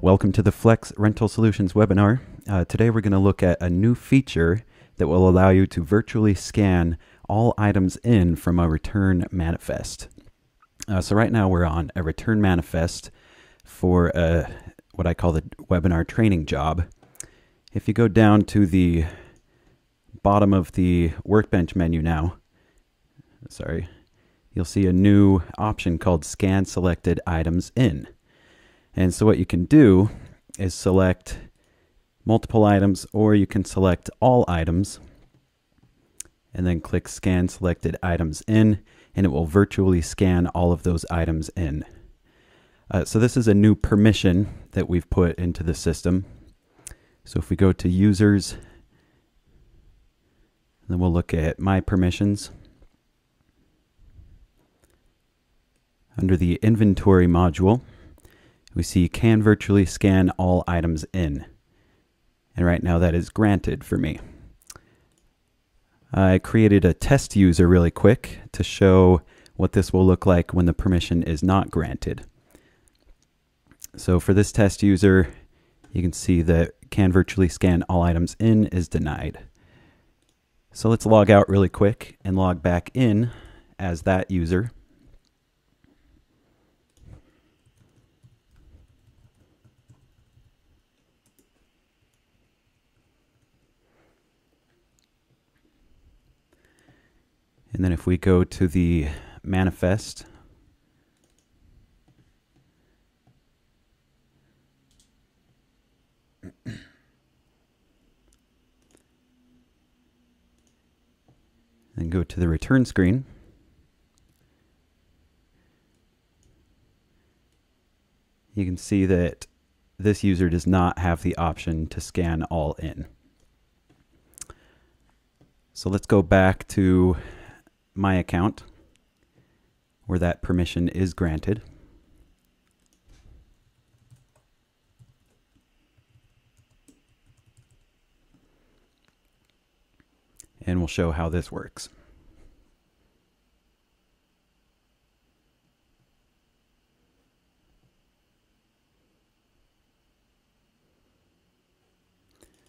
Welcome to the Flex Rental Solutions webinar. Today we're going to look at a new feature that will allow you to virtually scan all items in from a return manifest. So right now we're on a return manifest for what I call the webinar training job. If you go down to the bottom of the workbench menu now, you'll see a new option called Scan Selected Items In. And so what you can do is select multiple items, or you can select all items and then click Scan Selected Items In, and it will virtually scan all of those items in. So this is a new permission that we've put into the system. So if we go to Users, then we'll look at My Permissions. Under the Inventory module, we see Can Virtually Scan All Items In. And right now that is granted for me. I created a test user really quick to show what this will look like when the permission is not granted. So for this test user, you can see that Can Virtually Scan All Items In is denied. So let's log out really quick and log back in as that user. And then if we go to the manifest, then go to the return screen, you can see that this user does not have the option to scan all in. So let's go back to my account where that permission is granted. And we'll show how this works.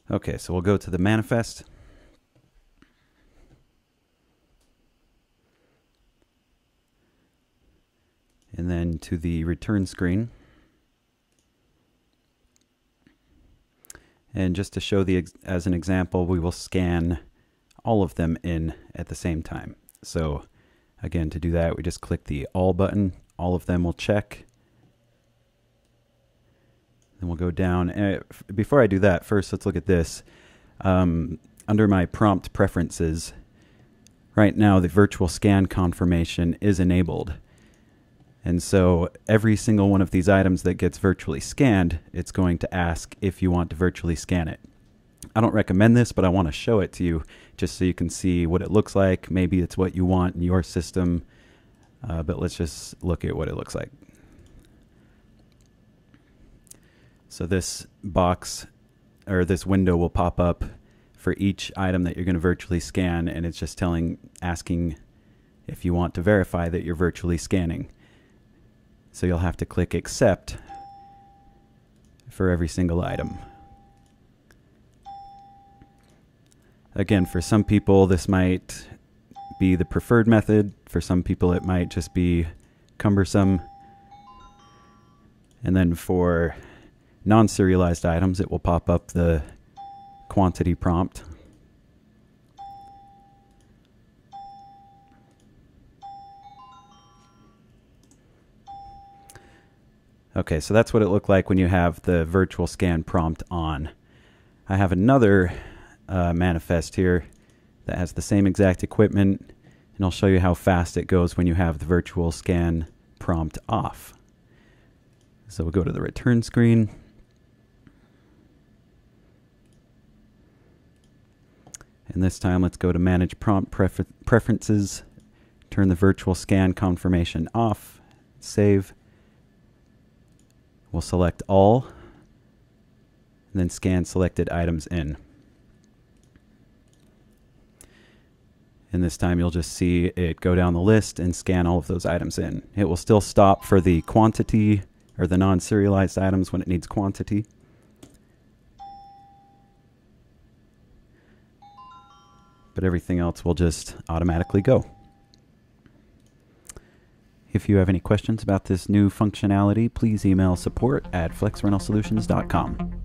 Okay, so we'll go to the manifest. And then to the return screen. And just to show as an example, we will scan all of them in at the same time. So again, to do that, we just click the All button. All of them will check. Then we'll go down. Before I do that, first let's look at this. Under my prompt preferences, right now the virtual scan confirmation is enabled. And so every single one of these items that gets virtually scanned, it's going to ask if you want to virtually scan it. I don't recommend this, but I want to show it to you just so you can see what it looks like. Maybe it's what you want in your system, but let's just look at what it looks like. So this box, or this window, will pop up for each item that you're going to virtually scan, and it's just asking if you want to verify that you're virtually scanning. So you'll have to click Accept for every single item. Again, for some people this might be the preferred method. For some people it might just be cumbersome. And then for non-serialized items, it will pop up the quantity prompt. Okay, so that's what it looked like when you have the virtual scan prompt on. I have another manifest here that has the same exact equipment, and I'll show you how fast it goes when you have the virtual scan prompt off. So we'll go to the return screen. And this time let's go to Manage Prompt Preferences, turn the virtual scan confirmation off, save. We'll select all, and then Scan Selected Items In. And this time you'll just see it go down the list and scan all of those items in. It will still stop for the quantity or the non-serialized items when it needs quantity. But everything else will just automatically go. If you have any questions about this new functionality, please email support@flexrentalsolutions.com.